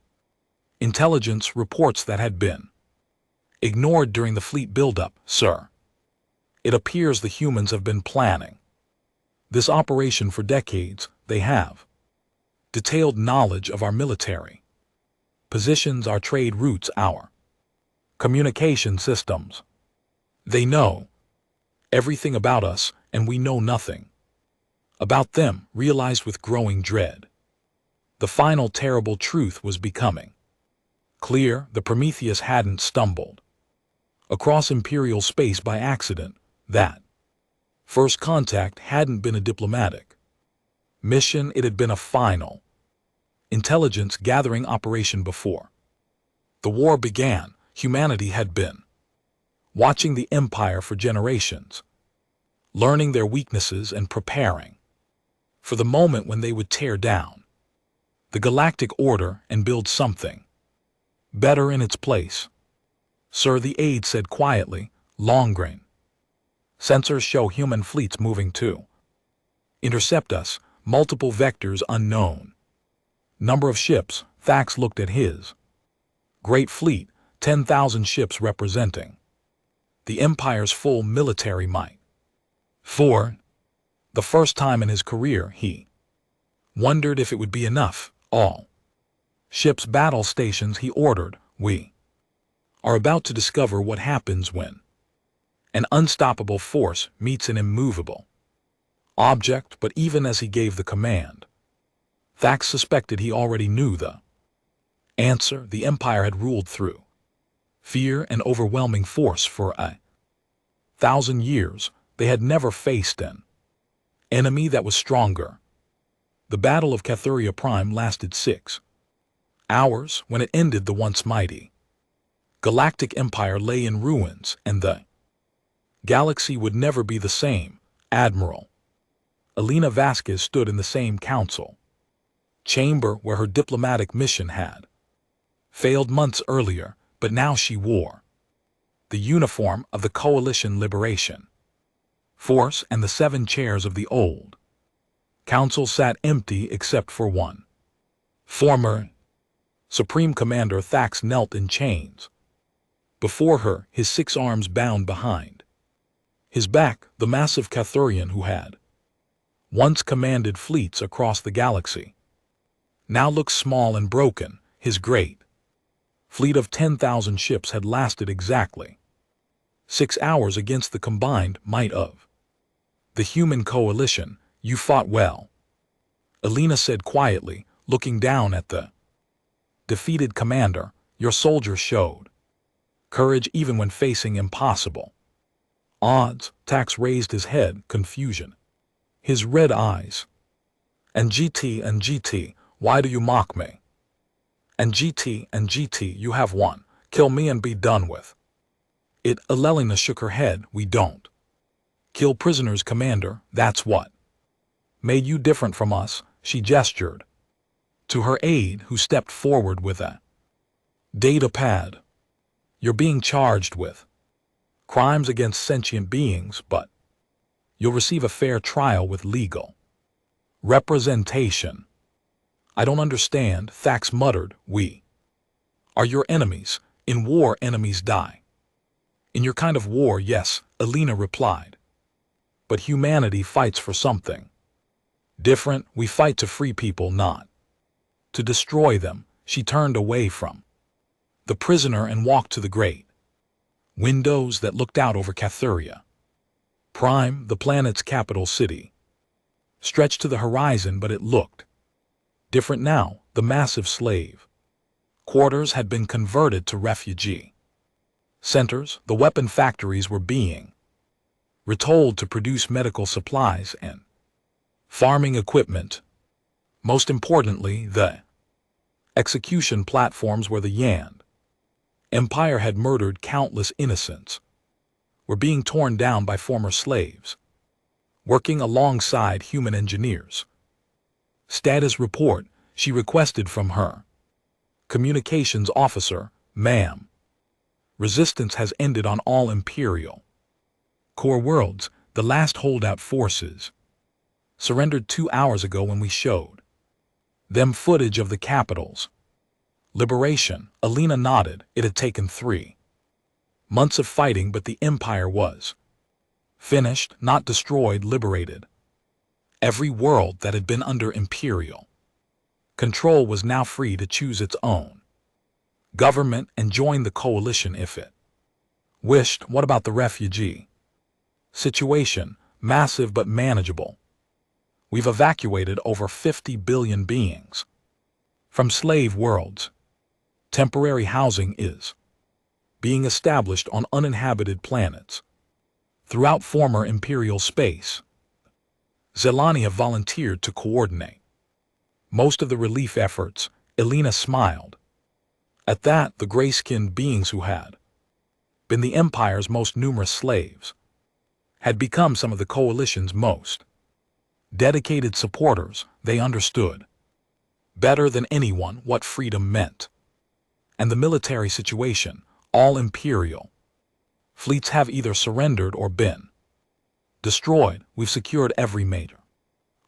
intelligence reports that had been ignored during the fleet buildup. "Sir, it appears the humans have been planning this operation for decades. They have detailed knowledge of our military positions, our trade routes, our communication systems. They know everything about us, and we know nothing about them." Realized with growing dread, the final terrible truth was becoming clear. The Prometheus hadn't stumbled across imperial space by accident. That first contact hadn't been a diplomatic mission. It had been a final intelligence gathering operation. Before the war began, humanity had been watching the Empire for generations, learning their weaknesses and preparing for the moment when they would tear down the galactic order and build something better in its place. "Sir," the aide said quietly, "long-grain sensors show human fleets moving to intercept us. Multiple vectors unknown. Number of ships." Thax looked at his great fleet, 10,000 ships representing the Empire's full military might. For the first time in his career, he wondered if it would be enough. "All ships, battle stations," he ordered. "We are about to discover what happens when an unstoppable force meets an immovable object." But even as he gave the command, Thax suspected he already knew the answer. The Empire had ruled through fear and overwhelming force for 1,000 years. They had never faced an enemy that was stronger. The Battle of Cathuria Prime lasted 6 hours. When it ended, the once mighty galactic empire lay in ruins, and the galaxy would never be the same. Admiral Elena Vasquez stood in the same council chamber where her diplomatic mission had failed months earlier, but now she wore the uniform of the Coalition Liberation Force, and the 7 chairs of the old council sat empty except for one. Former Supreme Commander Thax knelt in chains before her, his 6 arms bound behind his back. The massive Cathurian who had once commanded fleets across the galaxy now looked small and broken. His great fleet of 10,000 ships had lasted exactly 6 hours against the combined might of The human coalition, you fought well, Alina said quietly, looking down at the defeated commander. Your soldiers showed courage even when facing impossible odds. Tax raised his head, confusion. His red eyes. And GT, why do you mock me? And GT, you have won. Kill me and be done with it. Alelina shook her head. We don't kill prisoners, Commander, that's what made you different from us. She gestured to her aide, who stepped forward with a data pad. You're being charged with crimes against sentient beings, but you'll receive a fair trial with legal representation. I don't understand, Thax muttered. We are your enemies. In war, enemies die. In your kind of war, yes, Alina replied. But humanity fights for something different. We fight to free people, not to destroy them. She turned away from the prisoner and walked to the great windows that looked out over Cathuria. Prime, the planet's capital city, stretched to the horizon, but it looked different now. The massive slave quarters had been converted to refugee centers. The weapon factories were being retooled to produce medical supplies and farming equipment. Most importantly, the execution platforms where the Yan Empire had murdered countless innocents were being torn down by former slaves, working alongside human engineers. Status report, she requested from her communications officer. Ma'am, resistance has ended on all Imperial core worlds. The last holdout forces surrendered 2 hours ago when we showed them footage of the capital's liberation. Alina nodded. It had taken 3 months of fighting, but the Empire was finished, not destroyed, liberated. Every world that had been under Imperial control was now free to choose its own government and join the coalition if it wished. What about the refugee situation? Massive but manageable. We've evacuated over 50 billion beings from slave worlds. Temporary housing is being established on uninhabited planets throughout former Imperial space. Zelania volunteered to coordinate most of the relief efforts. Alina smiled. At that, the gray-skinned beings who had been the Empire's most numerous slaves had become some of the coalition's most dedicated supporters. They understood better than anyone what freedom meant. And the military situation, all Imperial fleets have either surrendered or been destroyed. We've secured every major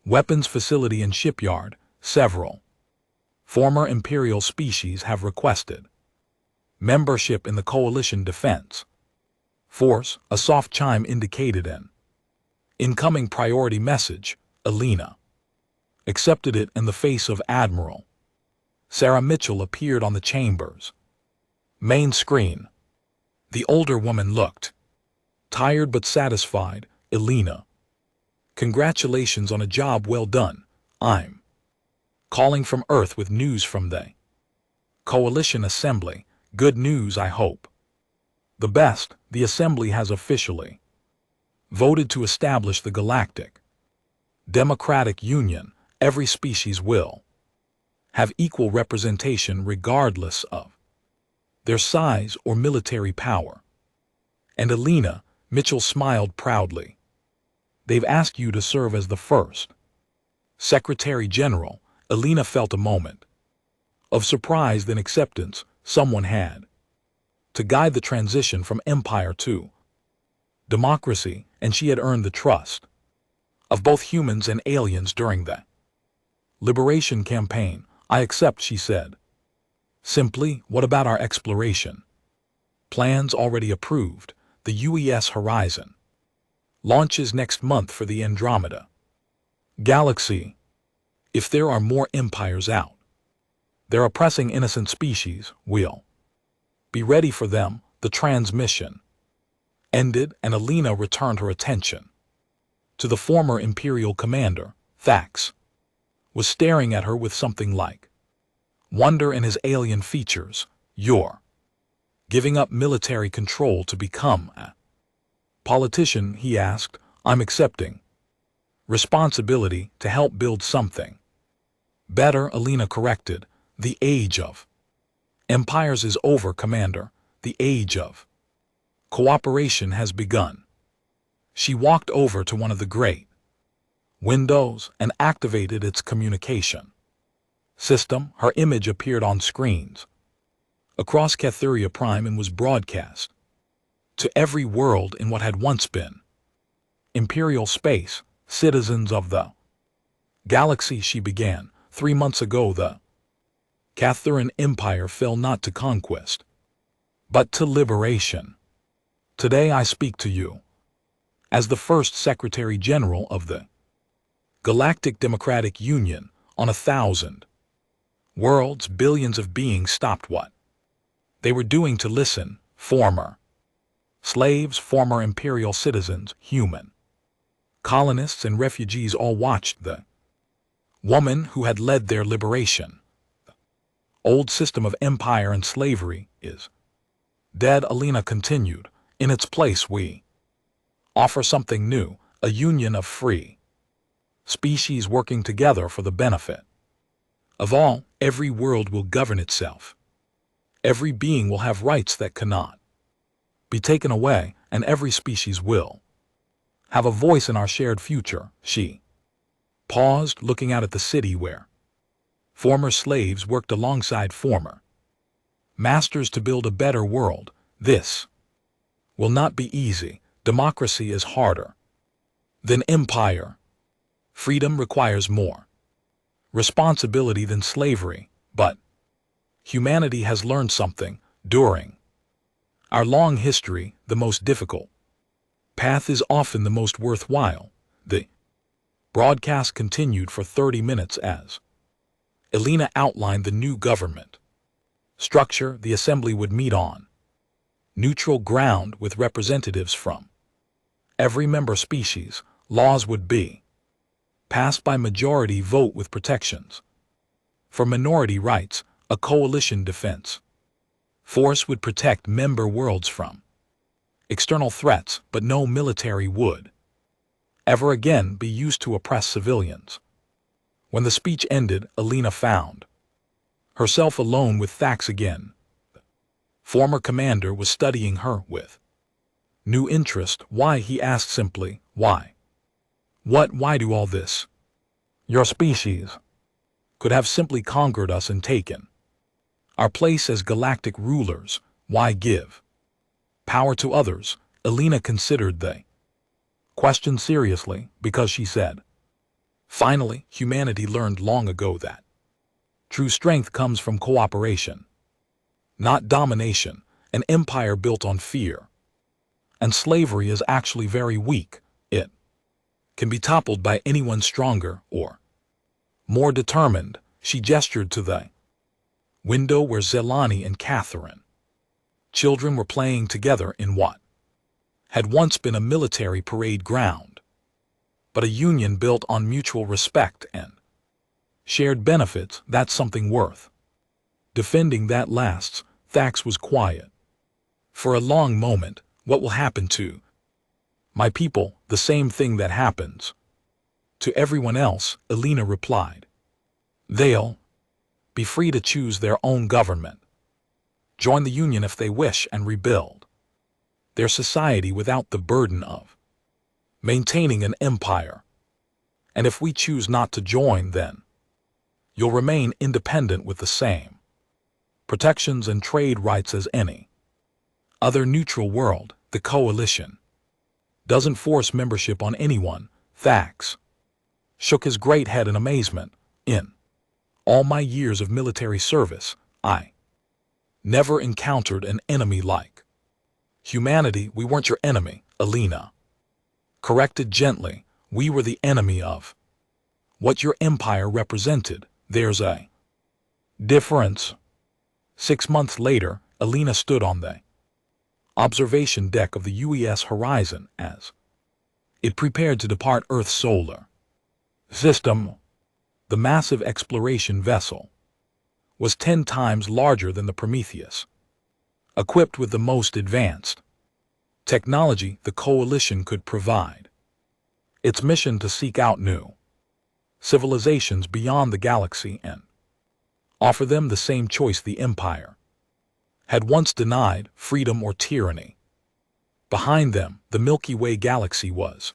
weapons facility and shipyard. Several former Imperial species have requested membership in the Coalition Defense Force. A soft chime indicated an incoming priority message. Alina accepted it, and the face of Admiral Sarah Mitchell appeared on the chamber's main screen. The older woman looked tired but satisfied. Alina, congratulations on a job well done. I'm calling from Earth with news from the Coalition Assembly. Good news, I hope. The best. The Assembly has officially voted to establish the Galactic Democratic Union. Every species will have equal representation regardless of their size or military power. And Alina, Mitchell smiled proudly. They've asked you to serve as the first Secretary General. Alina felt a moment of surprise, then acceptance. Someone had to guide the transition from empire to democracy, and she had earned the trust of both humans and aliens during the liberation campaign. I accept, she said. Simply, what about our exploration plans? Already approved. The UES Horizon launches next month for the Andromeda Galaxy. If there are more empires out there oppressing innocent species, we'll be ready for them. The transmission ended, and Alina returned her attention To the former Imperial commander, Thax was staring at her with something like wonder in his alien features. You're giving up military control to become a politician, he asked. I'm accepting responsibility to help build something better, Alina corrected. The age of empires is over, Commander. The age of cooperation has begun. She walked over to one of the great windows and activated its communication system. Her image appeared on screens across Cathuria Prime and was broadcast to every world in what had once been Imperial space. Citizens of the galaxy, she began. 3 months ago the Cathuran Empire fell not to conquest, but to liberation. Today I speak to you as the first Secretary General of the Galactic Democratic Union. On 1,000 worlds, billions of beings stopped what they were doing to listen. Former slaves, former Imperial citizens, human colonists and refugees all watched the woman who had led their liberation. The old system of empire and slavery is dead, Alina continued. In its place we offer something new, a union of free species working together for the benefit of all. Every world will govern itself. Every being will have rights that cannot be taken away, and every species will have a voice in our shared future. She paused, looking out at the city where former slaves worked alongside former masters to build a better world. This will not be easy. Democracy is harder than empire. Freedom requires more responsibility than slavery, but humanity has learned something during our long history. The most difficult path is often the most worthwhile. The broadcast continued for 30 minutes as Alina outlined the new government structure. The assembly would meet on neutral ground with representatives from every member species. Laws would be passed by majority vote with protections for minority rights. A coalition defense force would protect member worlds from external threats, but no military would ever again be used to oppress civilians. When the speech ended, Alina found herself alone with Thax again. The former commander was studying her with new interest. Why, he asked simply. Why? Why do all this? Your species could have simply conquered us and taken our place as galactic rulers. Why give power to others? Alina considered the question seriously, because she said, finally, humanity learned long ago that true strength comes from cooperation, not domination. An empire built on fear and slavery is actually very weak. It can be toppled by anyone stronger or more determined. She gestured to the window where Zelani and Catherine children were playing together in what had once been a military parade ground, but a union built on mutual respect and shared benefits. That's something worth defending that lasts. Thax was quiet for a long moment. What will happen to my people? The same thing that happens to everyone else, Alina replied. They'll be free to choose their own government, join the union if they wish, and rebuild their society without the burden of maintaining an empire. And if we choose not to join, then you'll remain independent with the same protections and trade rights as any other neutral world. The coalition doesn't force membership on anyone. Thax shook his great head in amazement. In all my years of military service, I never encountered an enemy like humanity. We weren't your enemy, Alina corrected gently. We were the enemy of what your empire represented. There's a difference. 6 months later, Alina stood on the observation deck of the UES Horizon as It prepared to depart Earth's solar system. The massive exploration vessel was 10 times larger than the Prometheus, equipped with the most advanced technology the coalition could provide. Its mission to seek out new civilizations beyond the galaxy and offer them the same choice the Empire had once denied: freedom or tyranny. Behind them, the Milky Way galaxy was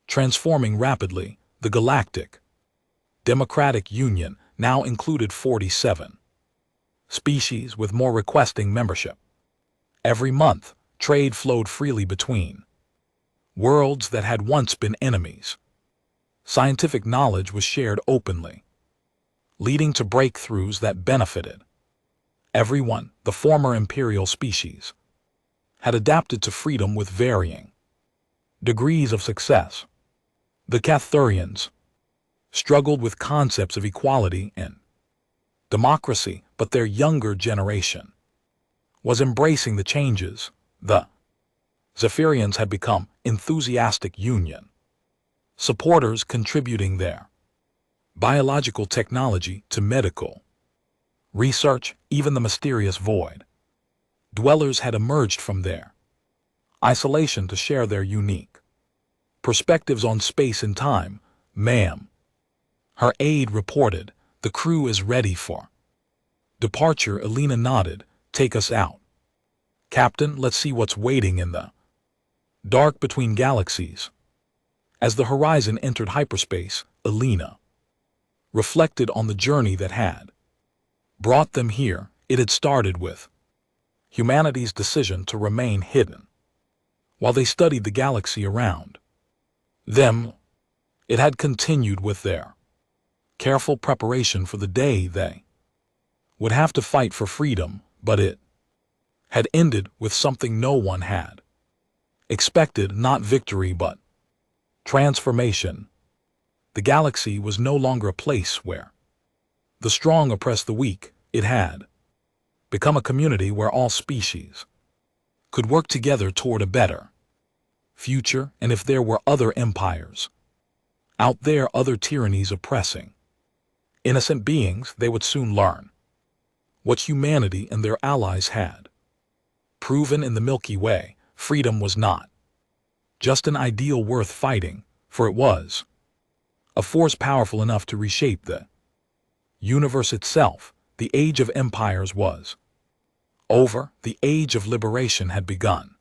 transforming rapidly. The Galactic Democratic Union now included 47 species, with more requesting membership. Every month, trade flowed freely between worlds that had once been enemies. Scientific knowledge was shared openly, leading to breakthroughs that benefited everyone. The former imperial species had adapted to freedom with varying degrees of success. The Cathurians struggled with concepts of equality and democracy, but their younger generation was embracing the changes. The Zephyrians had become enthusiastic Union supporters, contributing their biological technology to medical research. Even the mysterious void dwellers had emerged from their isolation to share their unique perspectives on space and time. "Ma'am," her aide reported, "the crew is ready for departure." Elena nodded. "Take us out, Captain. Let's see what's waiting in the dark between galaxies." As the horizon entered hyperspace, Elena reflected on the journey that had brought them here. It had started with humanity's decision to remain hidden while they studied the galaxy around them. It had continued with their careful preparation for the day they would have to fight for freedom, but it had ended with something no one had expected: not victory, but transformation. The galaxy was no longer a place where the strong oppressed the weak. It had become a community where all species could work together toward a better future. And if there were other empires out there, other tyrannies oppressing innocent beings, they would soon learn what humanity and their allies had proven in the Milky Way. Freedom was not just an ideal worth fighting for, it was a force powerful enough to reshape the universe itself. The age of empires was over. The age of liberation had begun.